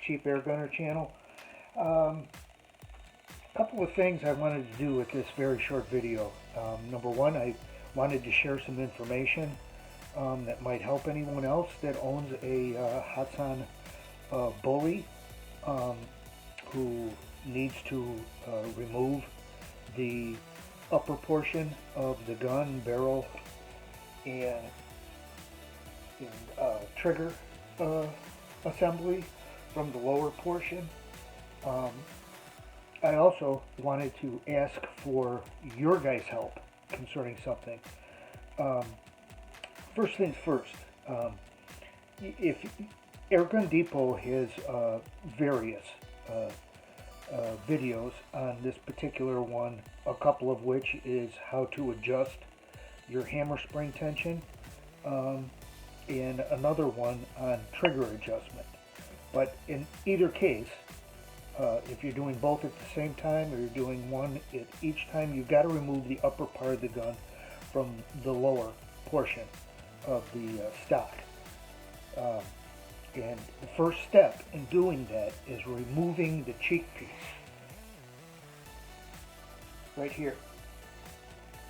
Cheap Air Gunner channel. A couple of things I wanted to do with this very short video. Number one, I wanted to share some information that might help anyone else that owns a Hatsan Bully who needs to remove the upper portion of the gun, barrel, and trigger assembly from the lower portion. I also wanted to ask for your guys' help concerning something. First things first, if Airgun Depot has various videos on this particular one, a couple of which is how to adjust your hammer spring tension, and another one on trigger adjustment. But in either case, if you're doing both at the same time or you're doing one at each time, you've got to remove the upper part of the gun from the lower portion of the stock. And the first step in doing that is removing the cheek piece right here.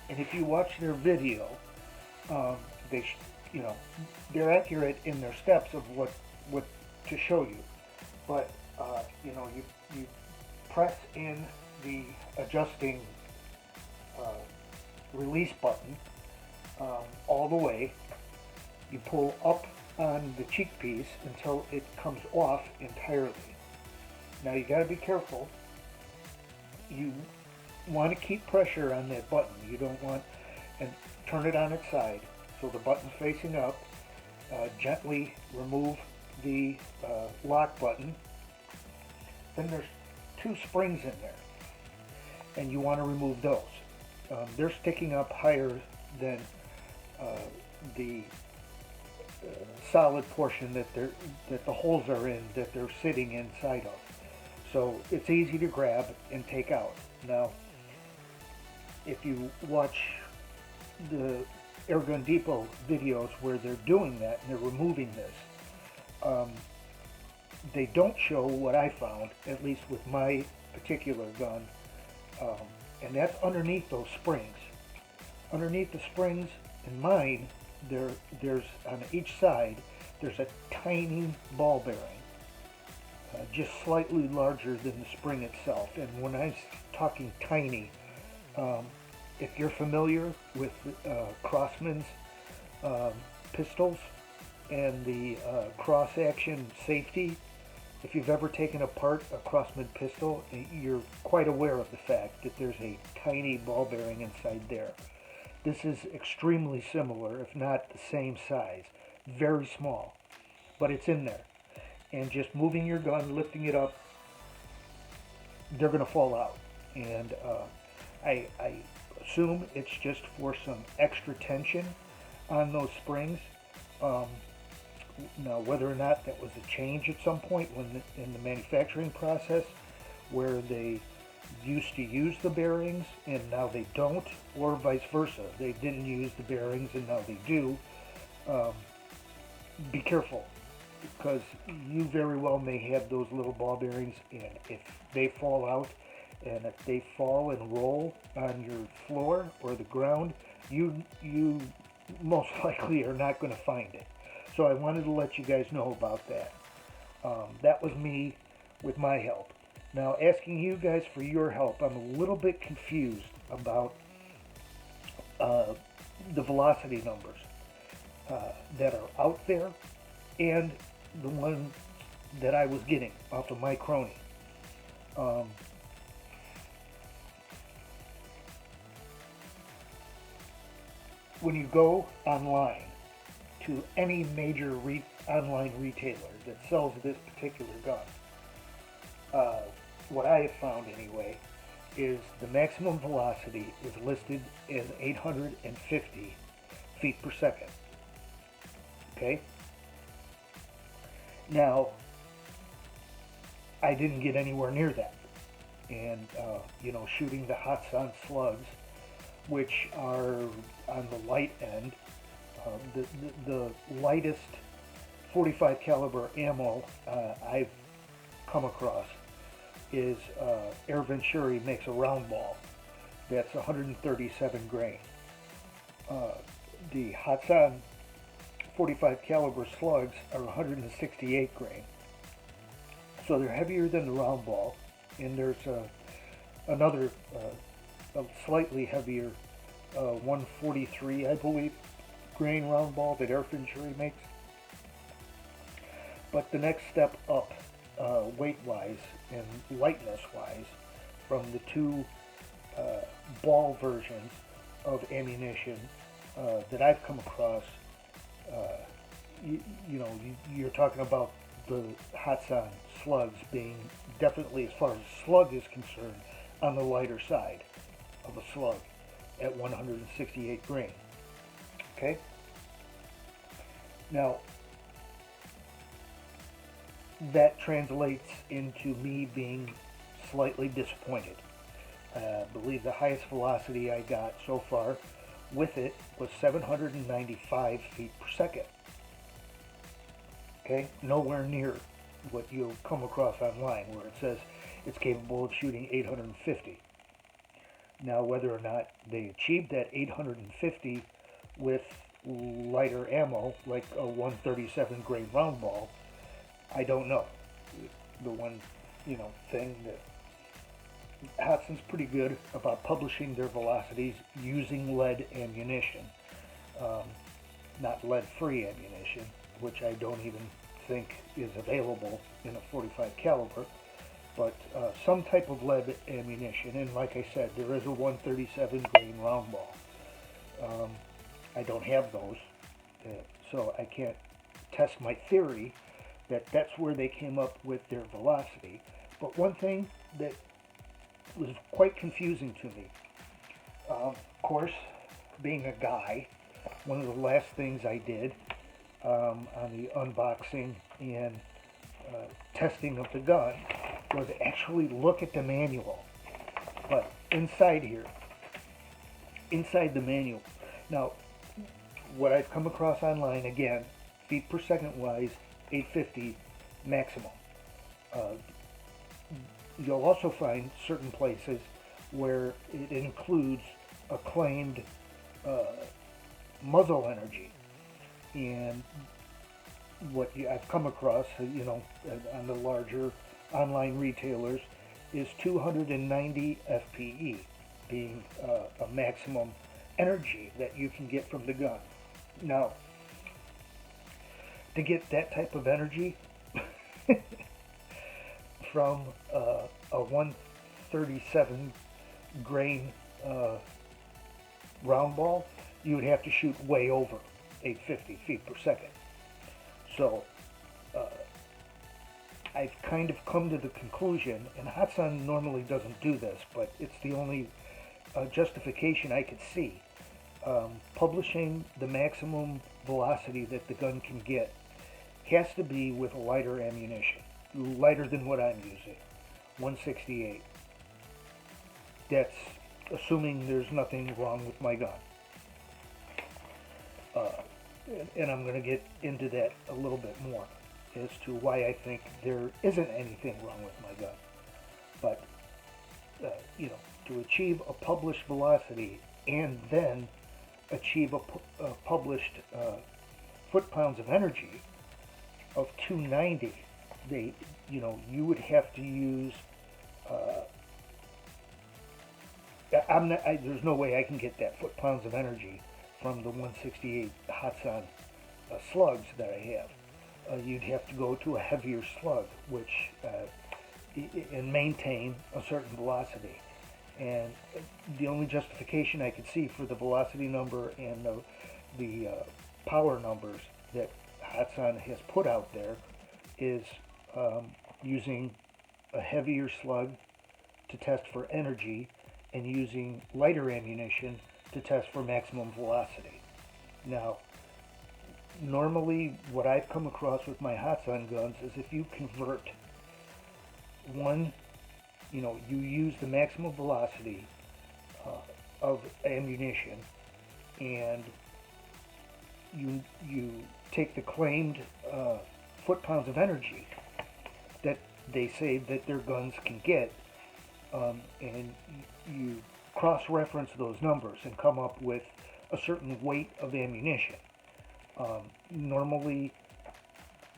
And if you watch their video, they're accurate in their steps of what to show you. But you press in the adjusting release button all the way. You pull up on the cheek piece until it comes off entirely. Now you got to be careful. You want to keep pressure on that button. You don't want, and turn it on its side so the button's facing up. Gently remove the lock button. Then there's two springs in there, and you want to remove those. They're sticking up higher than the solid portion that the holes are in, that they're sitting inside of. So it's easy to grab and take out. Now, if you watch the Airgun Depot videos where they're doing that and they're removing this, they don't show what I found, at least with my particular gun, and that's underneath those springs. Underneath the springs in mine, there's on each side, there's a tiny ball bearing, just slightly larger than the spring itself. And when I'm talking tiny, if you're familiar with Crosman's pistols and the cross-action safety, if you've ever taken apart a Crosman pistol, you're quite aware of the fact that there's a tiny ball bearing inside there. This is extremely similar, if not the same size. Very small, but it's in there. And just moving your gun, lifting it up, they're going to fall out. And I assume it's just for some extra tension on those springs. Now, whether or not that was a change at some point in the manufacturing process, where they used to use the bearings and now they don't, or vice versa. They didn't use the bearings and now they do. Be careful, because you very well may have those little ball bearings, and if they fall out, and if they fall and roll on your floor or the ground, you most likely are not going to find it. So I wanted to let you guys know about that. That was me with my help. Now, asking you guys for your help, I'm a little bit confused about the velocity numbers that are out there and the one that I was getting off of my Crony. When you go online to any major online retailer that sells this particular gun, what I have found anyway, is the maximum velocity is listed as 850 feet per second. Okay? Now, I didn't get anywhere near that. And, shooting the Hatsan slugs, which are on the light end, the lightest 45 caliber ammo I've come across is Air Venturi makes a round ball that's 137 grain. Uh, the Hatsan 45 caliber slugs are 168 grain. So they're heavier than the round ball, and there's another a slightly heavier 143, I believe, grain round ball that Air Venturi makes. But the next step up, weight-wise and lightness-wise, from the two uh, ball versions of ammunition that I've come across, uh, you're talking about the Hatsan slugs being definitely, as far as slug is concerned, on the lighter side of a slug at 168 grain. Okay? Now, that translates into me being slightly disappointed. I believe the highest velocity I got so far with it was 795 feet per second. Okay? Nowhere near what you'll come across online where it says it's capable of shooting 850. Now, whether or not they achieved that 850 with lighter ammo, like a 137 grain round ball, I don't know. The one, thing that Hatsan's pretty good about publishing their velocities using lead ammunition, um, not lead-free ammunition, which I don't even think is available in a 45 caliber, but some type of lead ammunition. And like I said, there is a 137 grain round ball. I don't have those, so I can't test my theory that that's where they came up with their velocity. But one thing that was quite confusing to me, of course, being a guy, one of the last things I did on the unboxing and testing of the gun was actually look at the manual. But inside here, inside the manual, now what I've come across online, again, feet per second wise, 850 maximum. Uh, you'll also find certain places where it includes a claimed muzzle energy. And what I've come across, on the larger online retailers, is 290 FPE being a maximum energy that you can get from the gun. Now, to get that type of energy from a 137 grain round ball, you would have to shoot way over 850 feet per second. So I've kind of come to the conclusion, and Hatsan normally doesn't do this, but it's the only justification I could see. Publishing the maximum velocity that the gun can get has to be with lighter ammunition, lighter than what I'm using, 168. That's assuming there's nothing wrong with my gun. And I'm going to get into that a little bit more as to why I think there isn't anything wrong with my gun. But, to achieve a published velocity and then achieve a published foot-pounds of energy of 290, you would have to use, there's no way I can get that foot-pounds of energy from the 168 Hatsan slugs that I have. You'd have to go to a heavier slug, which and maintain a certain velocity. And the only justification I could see for the velocity number and the power numbers that Hatsan has put out there is using a heavier slug to test for energy and using lighter ammunition to test for maximum velocity. Now, normally what I've come across with my Hatsan guns is if you convert one, you use the maximum velocity of ammunition, and you take the claimed foot-pounds of energy that they say that their guns can get, and you cross-reference those numbers and come up with a certain weight of ammunition. Normally,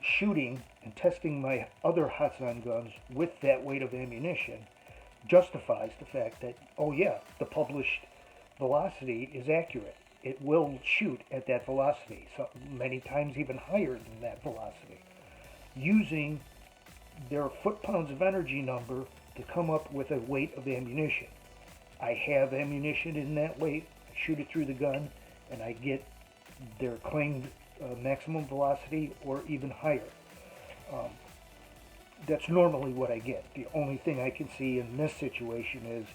shooting and testing my other Hatsan guns with that weight of ammunition justifies the fact that, oh yeah, the published velocity is accurate. It will shoot at that velocity, so many times even higher than that velocity, using their foot-pounds of energy number to come up with a weight of ammunition. I have ammunition in that weight, I shoot it through the gun, and I get their claimed maximum velocity or even higher. Um, that's normally what I get. The only thing I can see in this situation is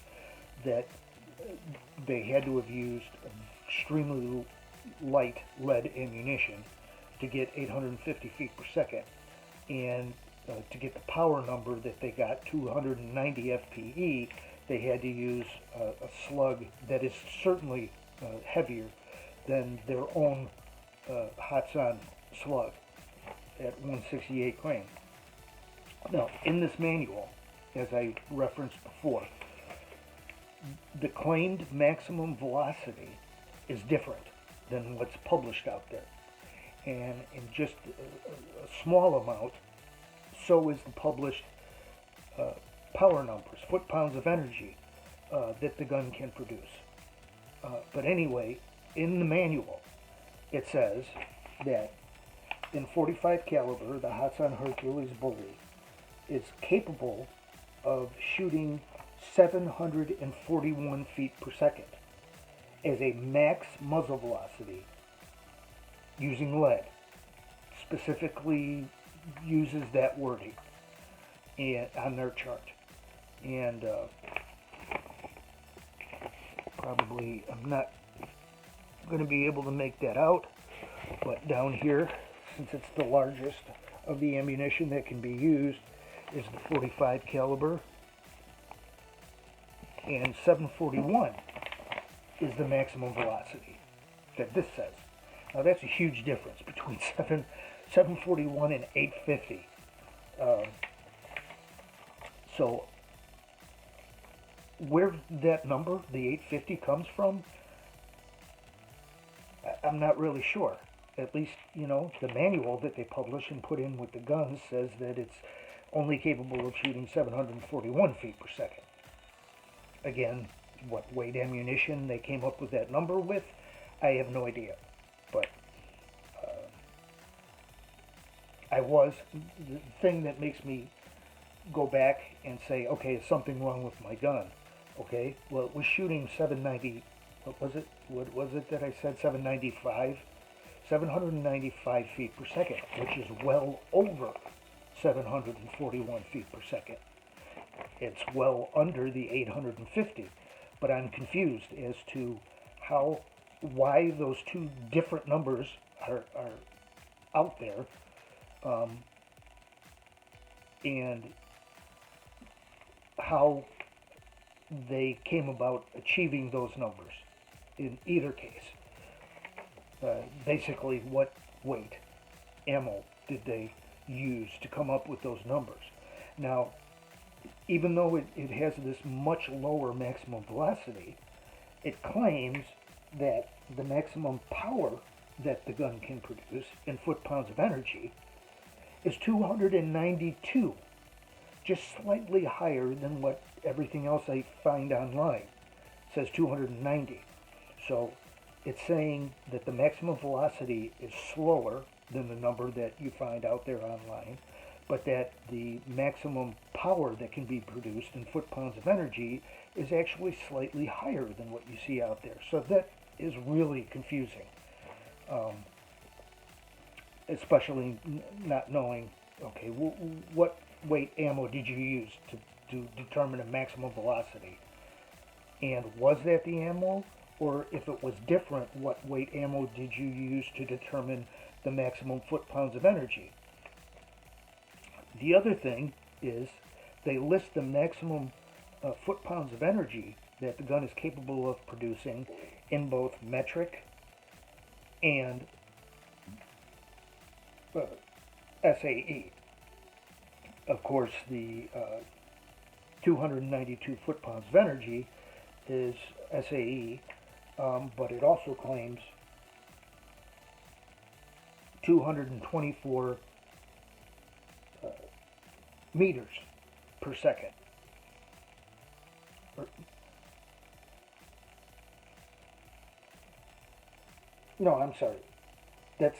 that they had to have used extremely light lead ammunition to get 850 feet per second, and to get the power number that they got, 290 FPE, they had to use a slug that is certainly heavier than their own Hatsan slug at 168 grain. Now, in this manual, as I referenced before, the claimed maximum velocity is different than what's published out there. And in just a small amount, so is the published power numbers, foot-pounds of energy that the gun can produce. But anyway, in the manual, it says that in .45 caliber, the Hatsan Hercules bully is capable of shooting 741 feet per second as a max muzzle velocity using lead. Specifically uses that wording on their chart. And probably I'm not going to be able to make that out, but down here, since it's the largest of the ammunition that can be used, is the .45 caliber, and 741 is the maximum velocity that this says. Now that's a huge difference between 741 and 850. So where that number, the 850, comes from, I'm not really sure. At least, the manual that they publish and put in with the guns says that it's only capable of shooting 741 feet per second. Again, what weight ammunition they came up with that number with, I have no idea. But the thing that makes me go back and say, okay, is something wrong with my gun? Okay, well, it was shooting 790, what was it? What was it that I said? 795? 795 feet per second, which is well over 741 feet per second. It's well under the 850, but I'm confused as to why those two different numbers are out there, and how they came about achieving those numbers in either case. Basically, what weight ammo did they use to come up with those numbers? Now, even though it has this much lower maximum velocity, it claims that the maximum power that the gun can produce in foot-pounds of energy is 292, just slightly higher than what everything else I find online. It says 290. So it's saying that the maximum velocity is slower than the number that you find out there online, but that the maximum power that can be produced in foot-pounds of energy is actually slightly higher than what you see out there. So that is really confusing, especially not knowing, okay, what weight ammo did you use to determine a maximum velocity? And was that the ammo? Or if it was different, what weight ammo did you use to determine the maximum foot-pounds of energy? The other thing is they list the maximum foot-pounds of energy that the gun is capable of producing in both metric and SAE. Of course, the 292 foot-pounds of energy is SAE, but it also claims 224 meters per second. No, I'm sorry. That's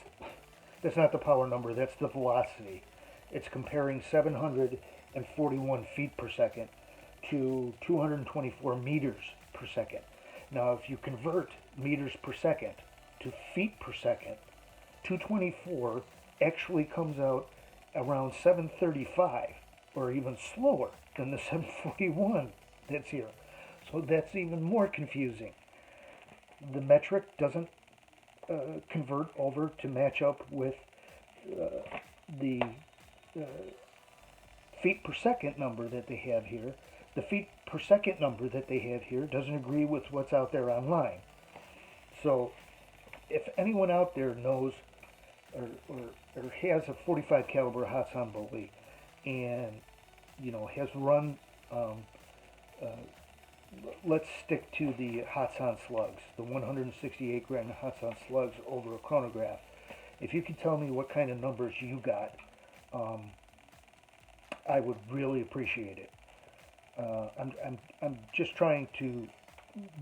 that's not the power number. That's the velocity. It's comparing 741 feet per second to 224 meters per second. Now, if you convert meters per second to feet per second, 224 actually comes out around 735, or even slower than the 741 that's here. So that's even more confusing. The metric doesn't convert over to match up with the uh, feet per second number that they have here. The feet per second number that they have here doesn't agree with what's out there online. So if anyone out there knows or has a 45 caliber Hatsan bully and has run uh, let's stick to the Hatsan slugs, the 168 gram Hatsan slugs over a chronograph. If you could tell me what kind of numbers you got, I would really appreciate it. I'm just trying to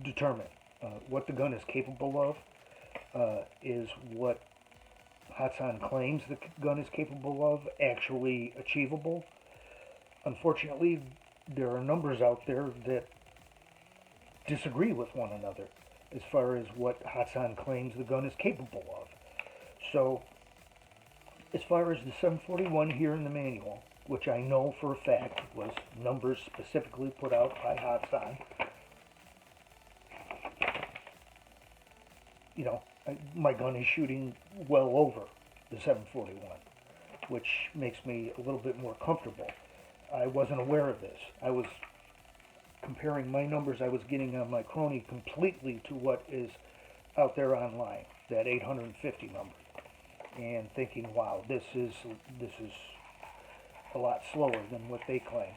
determine what the gun is capable of. Is what Hatsan claims the gun is capable of actually achievable? Unfortunately, there are numbers out there that disagree with one another as far as what Hatsan claims the gun is capable of. So, as far as the 741 here in the manual, which I know for a fact was numbers specifically put out by Hatsan, my gun is shooting well over the 741, which makes me a little bit more comfortable. I wasn't aware of this. I was comparing my numbers I was getting on my Crony completely to what is out there online, that 850 number, and thinking, wow, this is a lot slower than what they claim.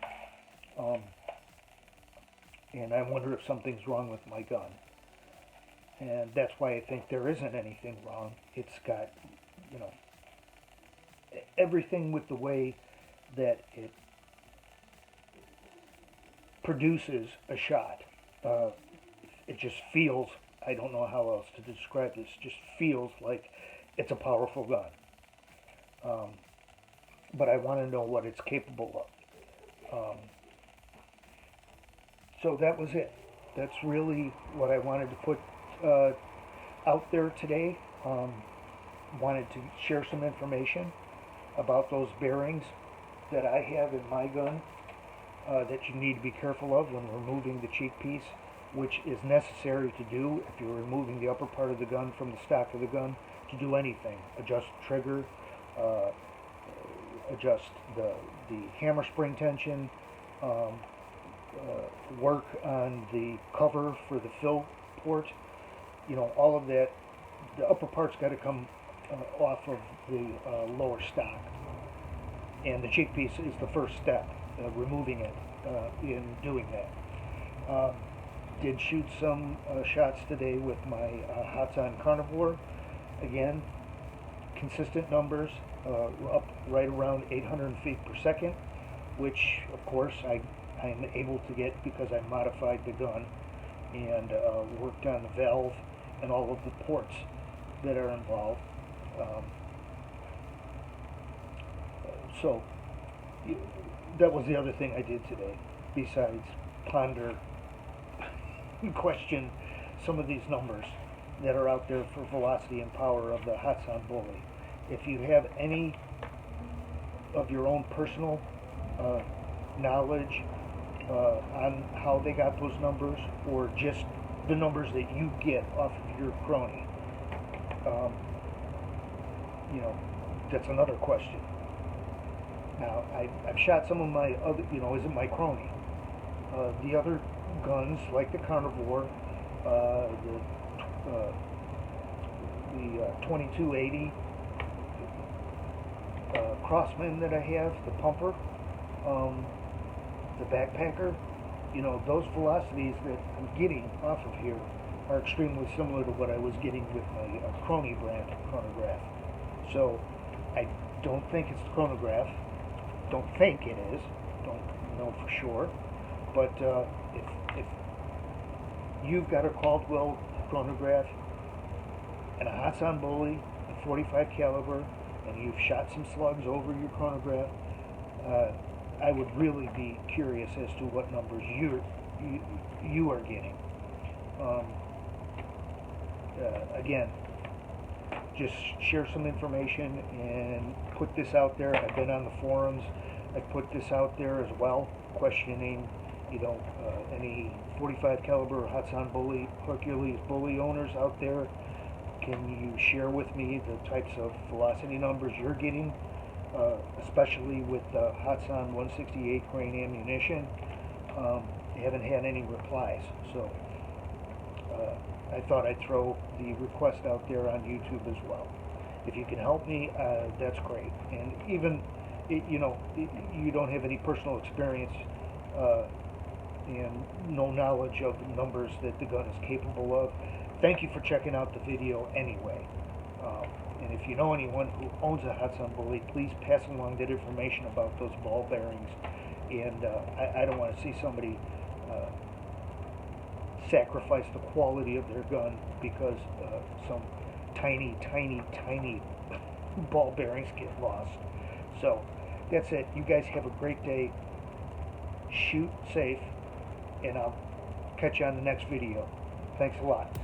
And I wonder if something's wrong with my gun. And that's why I think there isn't anything wrong. It's got, everything with the way that it produces a shot. It just feels, I don't know how else to describe this, just feels like it's a powerful gun. But I want to know what it's capable of. So that was it. That's really what I wanted to put out there today. Wanted to share some information about those bearings that I have in my gun that you need to be careful of when removing the cheek piece, which is necessary to do if you're removing the upper part of the gun from the stock of the gun to do anything. Adjust the trigger, adjust the hammer spring tension, work on the cover for the fill port. All of that. The upper part's got to come off of the lower stock, and the cheek piece is the first step, removing it in doing that. Did shoot some shots today with my Hatsan Carnivore. Again, consistent numbers, up right around 800 feet per second, which of course I'm able to get because I modified the gun and worked on the valve and all of the ports that are involved. So that was the other thing I did today, besides ponder and question some of these numbers that are out there for velocity and power of the Hatsan bully. If you have any of your own personal knowledge on how they got those numbers, or just the numbers that you get off of your Crony, that's another question. Now, I've shot some of my other, isn't my Crony. The other guns, like the Carnivore, the 2280 Crossman that I have, the pumper, the backpacker, those velocities that I'm getting off of here are extremely similar to what I was getting with my Crony brand chronograph. So I don't think it's the chronograph. Don't think it is. Don't know for sure. But if you've got a Caldwell chronograph and a Hatsan Bully, a 45 caliber, and you've shot some slugs over your chronograph, I would really be curious as to what numbers you are getting. Again, just share some information and put this out there. I've been on the forums. I put this out there as well, questioning, any 45 caliber Hatsan Bully, Hercules Bully owners out there. Can you share with me the types of velocity numbers you're getting, especially with the Hatsan 168 grain ammunition? I haven't had any replies, so I thought I'd throw the request out there on YouTube as well. If you can help me, that's great. And even, you don't have any personal experience and no knowledge of the numbers that the gun is capable of, thank you for checking out the video anyway. And if you know anyone who owns a Hatsan Bully, please pass along that information about those ball bearings. And I don't want to see somebody sacrifice the quality of their gun because some tiny ball bearings get lost. So that's it. You guys have a great day. Shoot safe, and I'll catch you on the next video. Thanks a lot.